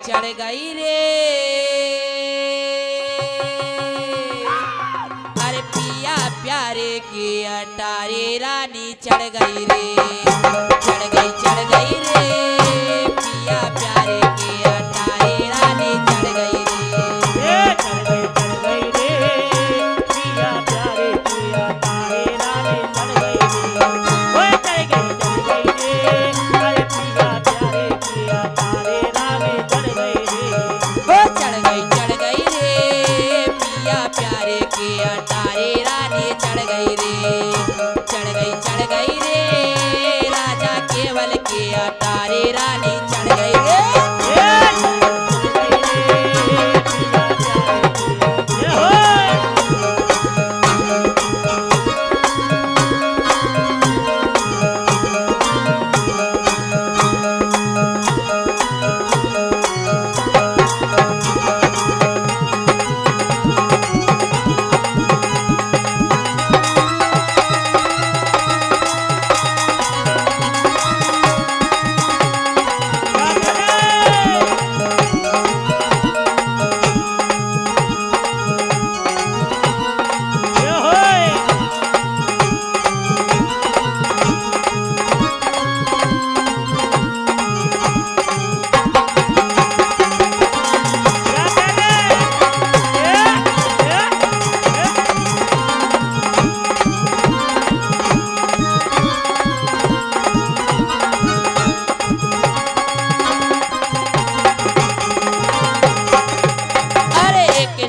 चढ़ गई रे। अरे पिया प्यारे की अटारी रानी चढ़ गई रे। चढ़ गई रे। पिया प्यारे की अटारी रानी चढ़ गई रे। चढ़ गई रे। पिया प्यारे की अटारी रानी चढ़ गई रे। ओए चढ़ गई रे। अरे पिया प्यारे की अटारी रानी चढ़ गई रे। ओ चढ़ गई रे। पिया प्यारे की अटारी रानी चढ़ गई रे। चढ़ गई रे। राजा केवल की अटारी रानी चढ़ गई रे।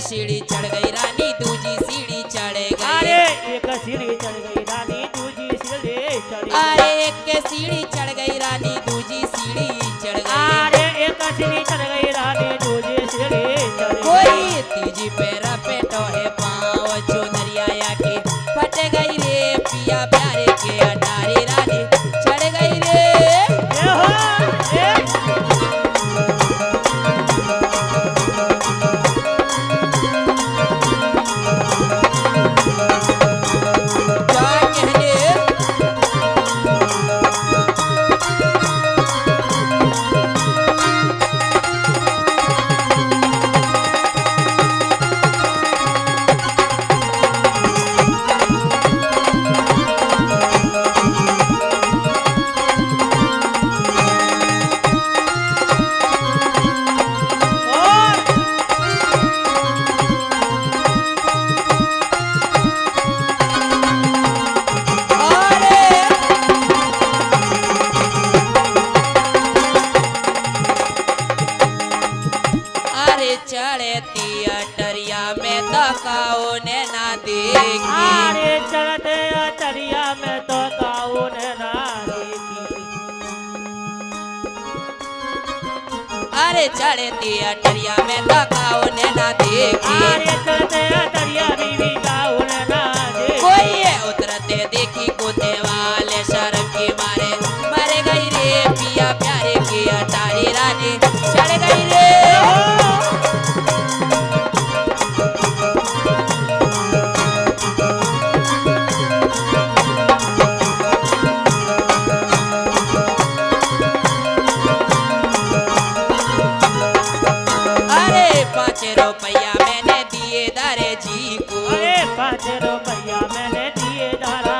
सीढ़ी चढ़ गई रानी दूजी सीढ़ी चढ़ गई। अरे एक सीढ़ी चढ़ गई रानी दूजी सीढ़ी चढ़ गई। अरे एक सीढ़ी चढ़ गई रानी दूजी सीढ़ी चढ़ गई। अरे एक सीढ़ी चढ़ गई रानी दूजी सीढ़ी चढ़ गई। कोई तीजी पैरा पे टोहे पाँव चुनरिया के फट गई रे। पिया प्यारे के अटारी रानी चढ़ गई रे। चढ़ती अटरिया में तो कौन ना देखी। अरे चढ़ते अटरिया में तो कौन ना देखी। अरे चढ़ती अटरिया में तो कौन ना देखी। अरे चढ़ते अटरिया बीवी कौन ना देखी। कोई उतरते देखी कूदे वाले शर्म की मारे मर गई रे। पिया प्यारे की अटारी रानी चढ़ गई रे। रुपया मैंने दिए दारे जी को। अरे 5 रुपया मैंने दिए दारा।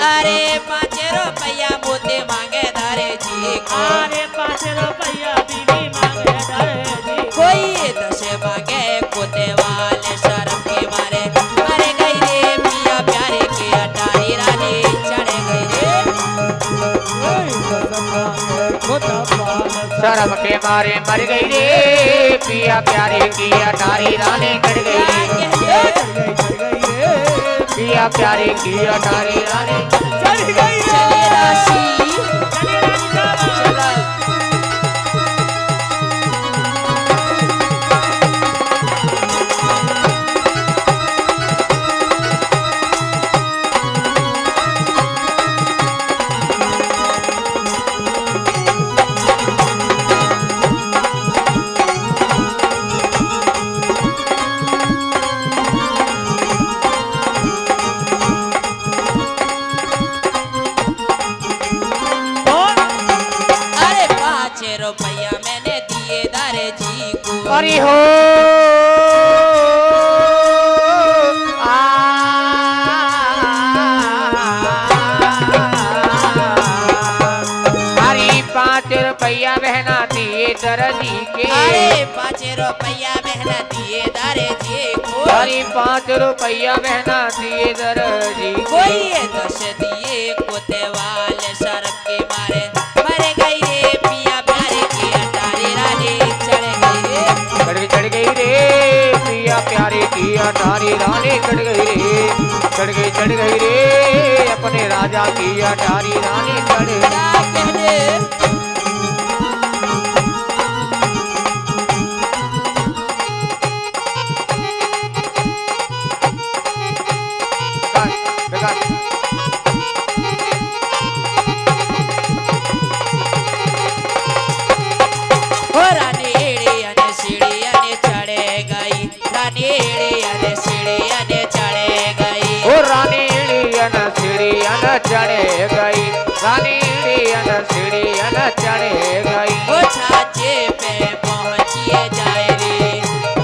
अरे 5 रुपया मोते मांगे दारे जी को। अरे 5 रुपया बीवी मांगे दारे जी। कोई 10 मांगे कोते वाले शर्म के मारे मर गई रे। पिया प्यारे की अटारी रानी चढ़ गई रे। शर्म के मारे मर गई रे। पिया प्यारे की अटारी रानी कट गई। पिया प्यारे की अटारी रानी चढ़ गई। चलिए राशि जी को। अरे हो अरे 5 रुपया बहना दिए दर्जी के। अरे 5 रुपया मेहनत दिए दारे जी को। अरे 5 रुपया बहना दिए दर्जी कोई ये 10 दिए कोते वाले सड़क के मारे मर गई रे पिया प्यारे की अटारी रानी चढ़ गई रे। चढ़ गई रे पिया प्यारे की अटारी रानी चढ़ गई रे। चढ़ गई रे अपने राजा की अटारी रानी चढ़ गई। क्या कहने हो रानी एड़िया ने सीढ़िया ने चढ़े गई। रानी एड़िया ने सीढ़िया ने चढ़े गई। ओ रानी इड़ियन सीढ़ियन चढ़े गई। रानी इड़ियन सीढ़ियन चढ़े गई। ओ छाछे पे पहुँचिए जाए रे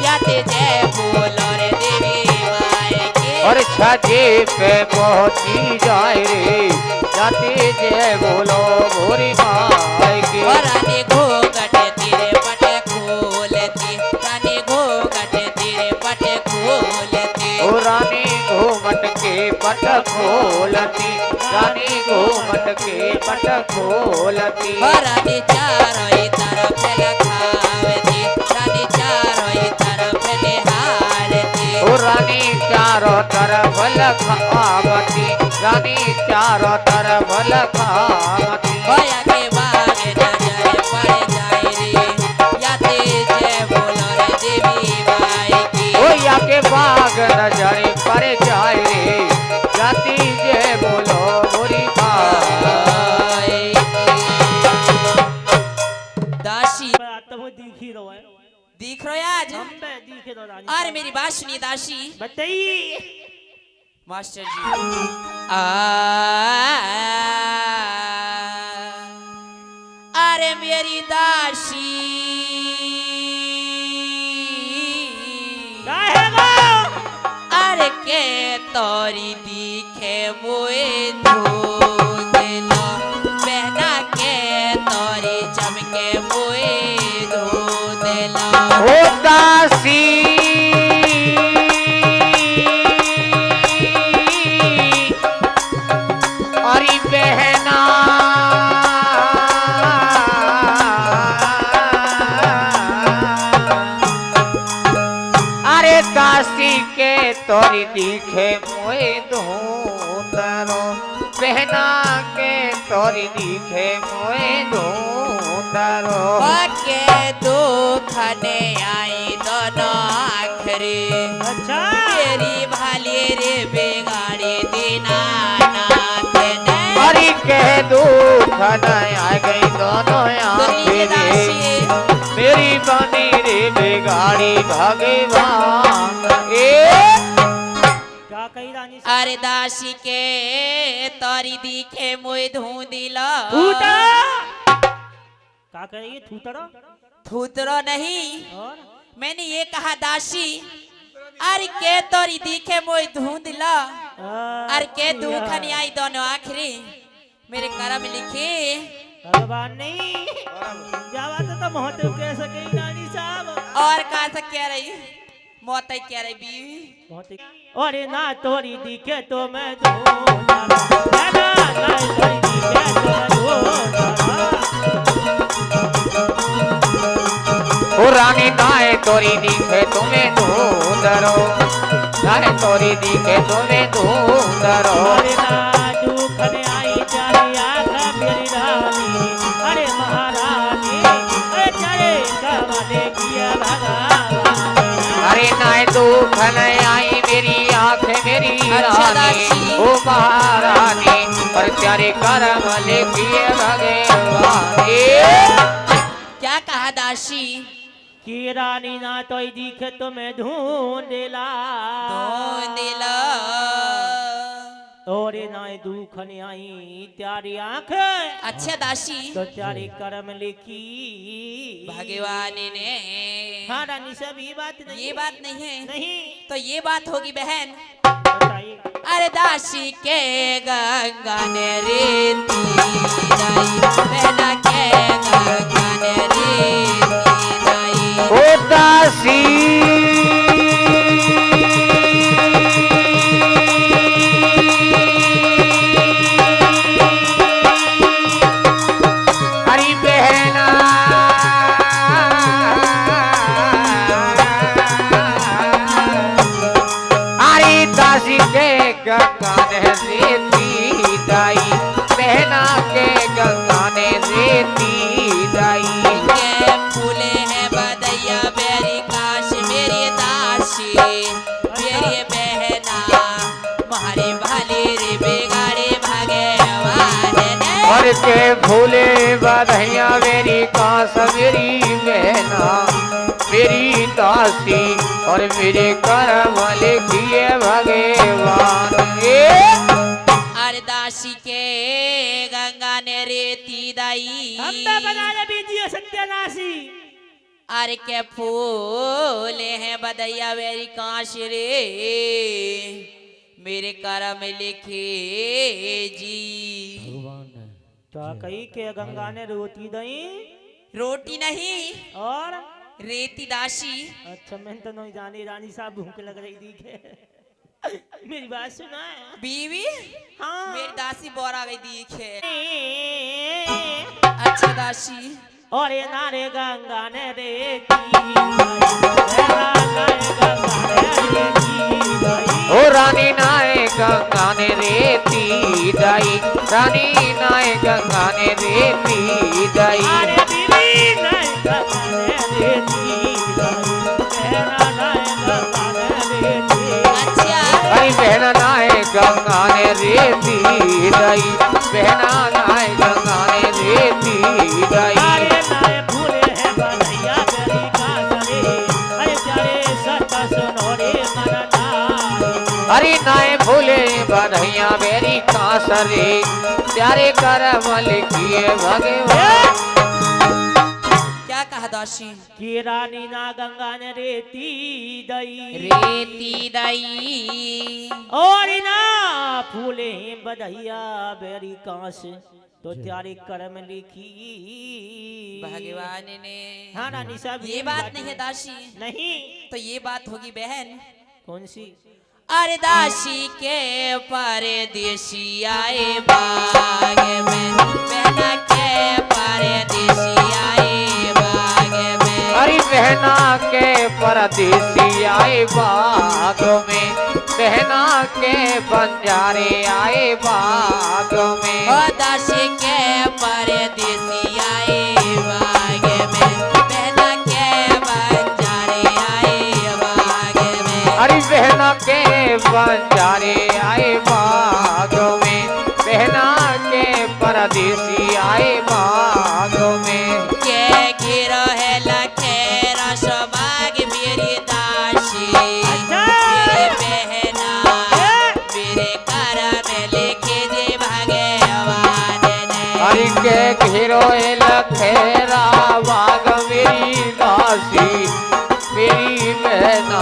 याते जय बोलो रे देवी माए के। और छाजे पे पहुंची जाए रे जाते जय बोलो भोरी माई की। ओ रानी घोंघट तेरे पटे खोलती। रानी घोंघट तेरे पटे खोलती। ओ रानी घूमट के पट खोलती। रानी घूमट के पट खोलती। ओ रानी चारों तरफ लखावती। रानी चारों तरफ निहारती। ओ रानी चारों तरफ लखावती। रानी चारों तरफ लखावती। होया के बाग नजर पड़ जाए रे याते जय बोलो रे देवी माई की। ओ या के बाग नजर पड़ जाए रे जाती जय बोलो मोरी माई। दासी तुम दिखी रहो है दिख रहे हो आज। हम पे दिखे रहो रानी। अरे मेरी बात सुनिए दासी। बताइए मास्टर जी अरे मेरी दासी काहेगा अरे के तोरी दिखे मोए धोदेला बहना के तोरी चमके मोए धोदेला। ओ दासी अरे बहना अरे दासी के तोरी दिखे मोए धूंधरो। बहना के तोरी दिखे मोए धूंधरो। के दुख ने आई दोनों आखरे अच्छा तेरी भाली रे बिगाड़ी दीनानाथ ने। हरि के दुख न आ गई दोनों सुनिए आंखें दासी मेरी बनी रे बिगाड़ी भगवान। क्या कही रानी अरे दासी के तोरी दिखे मुई धूंधिला थूटा क्या करेगी थूतरा थूतरो नहीं और मैंने ये कहा दासी अरे के तोरी दिखे मुई धूंधिला अरे के दुख नहीं आई दोनों आखिरी मेरे करम लिखे भगवान नहीं जावा तो बहुत कह सके रानी साहब और कहा से कह रही मौत ही कह रही बीवी बहुत अरे ना तोरी दिखे तो मैं धूंधा ना तोरी दिखे तो मैं धूंधा। ओ रानी नाए तोरी दिखे तुम्हें धूंधरो। नाए तोरी दिखे तुम्हें धूंधरो। अरे ना दुख ने आई चारी आँख मेरी रानी अरे महारानी अरे चले कमाने किया भगवान। अरे नाए दुख न आई मेरी आँख मेरी अच्छा रानी दासी। ओ महारानी पर प्यारे करम लिखिए भगवान। क्या कहा दासी की रानी ना तो दिखे तो मैं ढूंढेला धूंधिला और नाय दुख ने आई त्यारी आंख अच्छा दासी तो त्यारी कर्म लिखी भगवान ने हाँ रानी साहब ये बात नहीं ये बात नहीं है नहीं तो ये बात होगी बहन बताइए अरे दासी के गंगा ने रेती दाई बहना के गंगा ने रेती दाई ओ दासी हरी बहना हरी दासी के गंगा ने रेती दाई बहना के गंगा ने रेती दाई के फूले हैं बदैया बेरी काश मेरी दासी मेरी बहना मारे भाले रे बेगाड़े भगवान ने और के भूले बधैया मेरी कांस मेरी बहना मेरी दासी और मेरे कर्म लिखिए भगवान अरे दासी के गंगा ने रेती दाई अम्बा बना ले बीजिए सत्यानाशी अरे के फूले हैं बदैया मेरी काश रे मेरे कर्म लिखे जी तो कही के गंगा ने रोटी दई रोटी नहीं और रेती दासी अच्छा मैं तो नहीं जानी रानी साहब भूख लग रही थी के मेरी बात सुना बीवी हाँ मेरी दासी बोरा गई दिखे अच्छा दासी और ये नारे गंगा ने रेती ओ रानी नाय गंगा ने रेती दाई रानी नाय गंगा ने रेती दाई अरे बीबी नहीं गंगा ने रेती तेरा नहीं गंगा ने रेती अच्छा अरे बहना नाय गंगा ने रेती दाई बहना नाय गंगा ने रेती दाई अरे नाय भूले हैं बधैया बेरी का सरे अरे जारे सत सुनो रे मनना हरी नाय भूले बधैया बेरी कांसरे प्यारे कर्म लिखिए भगवान क्या कहा दासी कि रानी ना गंगा ने रेती दई रेती दाई और ना फूले बधैया बेरी कांस तो त्यारी कर्म लिखी भगवान ने हाँ रानी साहब ये बात नहीं है दासी नहीं तो ये बात होगी बहन कौन सी अरे दासी के परदेसी आए बाग में बहना के परदेसी आए बाग में हरी बहना के परदेसी आए बाग में बहना के बंजारे आए बाग में ओ दासी के परदेसी आए बाग में बहना के बंजारे आए बाग में हरी बहना के बंजारे आए बाग में बहना के परदेसी आए बाग में के गिरो है लखेरा सबाग मेरी दासी मेरे बहना मेरे कर में लिखे जे भगवान ने हरी के घेरो लखेरा बाग मेरी दासी मेरी बहना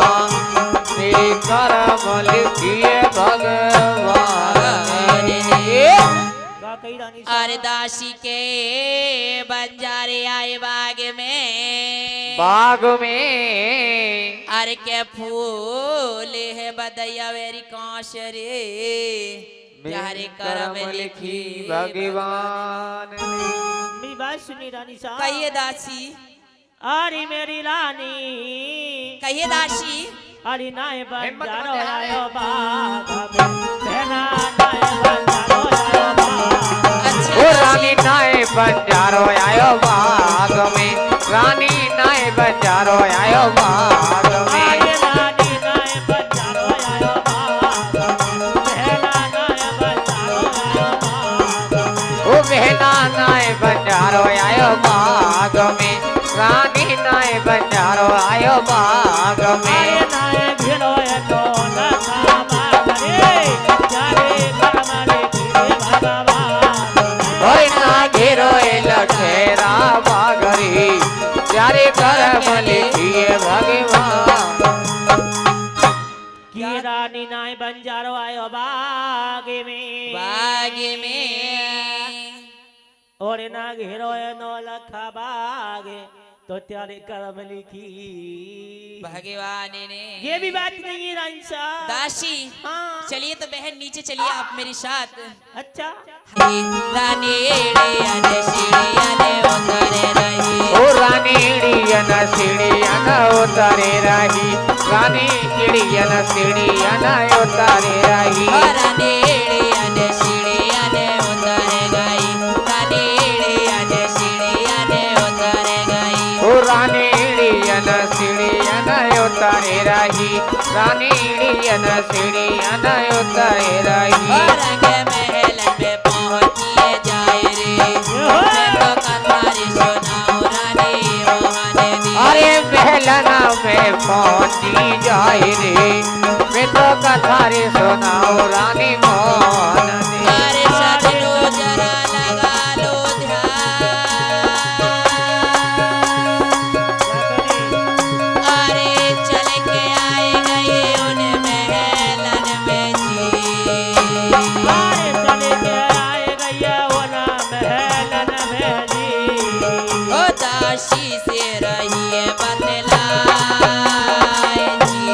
मेरे कर्म लिखिए भगवान का कही रानी अरे दासी के बंजारे आए बाग में बाग में अरे के फूल है बदैया वेरी कांस रे प्यारे कर्म लिखी भगवान मेरी बात सुनी रानी साहब कहिए दासी अरे मेरी रानी कहिए दासी अरे नाय हिम्मत बंजारो मत हारे। आयो बाग में बहना नाय बंजारो आयो बाग अच्छा ओ दासी रानी नाय बंजारो आयो बाग में रानी नाय बंजारो आयो बाग में अरे रानी नाय बंजारो आयो बाग में बहना नाय बंजारो आयो बाग ओ बहना नाय बंजारो आयो बाग में रानी नाय बंजारो आयो बाग में अरे नाय घिरो तो न खामा करे जारे कर्म कमल किए भगवान। की रानी नाय बंजारो आयो बागे में बागे में और ना घेरो नो लखा बागे तो त्यारे कर्म लिखी। भगवान ने ये भी बात नहीं है रानी साहब। दासी हाँ चलिए तो बहन नीचे चलिए आप मेरे साथ। अच्छा रानी एड़े सीढ़ियाने उतारे रही ओ रानी इड़ियन सीढ़ियन उतारे रही, रानी इड़ियन सीढ़ियन उतारे रही। रानी एड़े सीढ़ियाने उतारे गई, रानी एड़े सीढ़ियाने उतारे गई। ओ रानी इड़ियन सीढ़ियन उतारे रही, रानी इड़ियन सीढ़ियन उतारे रही। रंग महल में पहुंचिए जाए रे, मैं तो कथारी सुनाऊं रानी मोहन दी। अरे महलना में पहुंची जाए रे, मैं तो कथा रे सुनाओ रानी मोहन दी। अरे सजनो जरा लगा लो ध्यान, अरे चल के आए गए उन महलन में जी। अरे चले के आए गया वो ना महलन में जी। ओ दासी से रहिए बतलाए जी।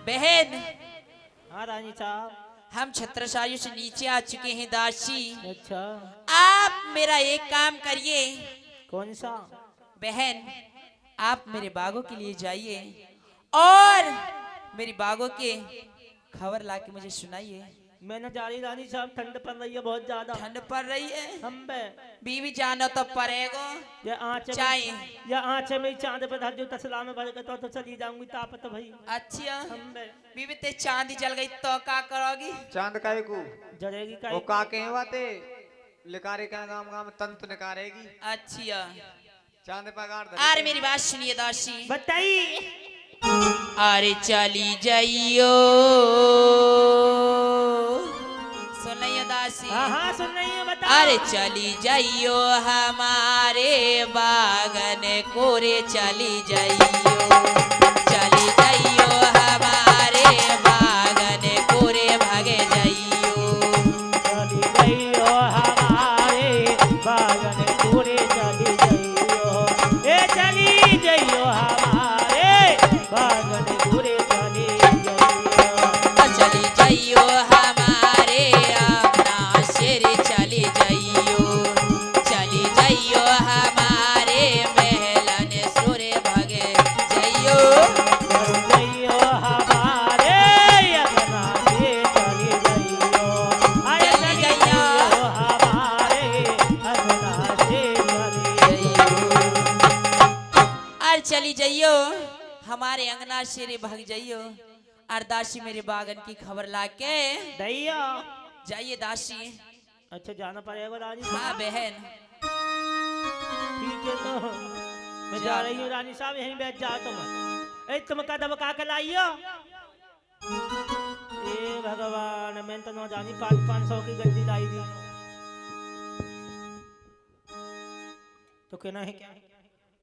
बहन हाँ रानी साहब। हम छत्रसालियों से नीचे आ चुके हैं दासी। अच्छा आप मेरा एक काम करिए कौन सा? बहन, आप मेरे बागों के लिए जाइए और मेरी बागों के खबर लाके मुझे सुनाइए। मैं न जा रही रानी साहब, ठंड पड़ रही है बहुत ज्यादा। ठंड पड़ रही है, हम बे बीवी जानो तो पड़ेगा। या आँच चाहिए। में या आँच में चांद पे धर जो तसला में भर के तो चली जाऊंगी तापत भाई। अच्छा हम बे बीवी ते चांदी जल गई तो क्या करोगी? चांद का को जलेगी वो का काके हैं बाते लिकारे का गाम गाम तंत निकारेगी। अच्छा चांद पगार अरे मेरी बात सुनिए दासी। बताइए। अरे चली जाइयो, सुन लियो दासी। हाँ हाँ सुन रही है बता। अरे चली जाइयो हमारे बागन कोरे, चली जाइयो, चली जाइयो हमारे बागन कोरे, भागे जाइयो। चली गई हो हमारे बागन पूरे चली गई हो। ए चली गई हो हमारे बागन पूरे चली गई हो। चली जाइयो हमारे अपना शेर, चली जाइयो, चली जाइयो हमारे महलन सोरे, भागे जाइयो। चली गई हो हमारे अपना से चली गई हो। अरे चली चली गई गई हो हमारे अपना से चली गई हो। और चली जाइयो हमारे अंगना शेरे, भाग जाइयो। और दासी मेरे बागन की खबर लाके दैया। जाइए दासी। अच्छा जाना पड़ेगा रानी हाँ साहब। बहन, ठीक है तो मैं जा रही हूँ रानी साहब, यहीं बैठ जाओ तुम। ए तुम का दबका के लाइयो। ए भगवान, मैं तो न जानी 500 की गड्डी लाई दी तो कहना है क्या?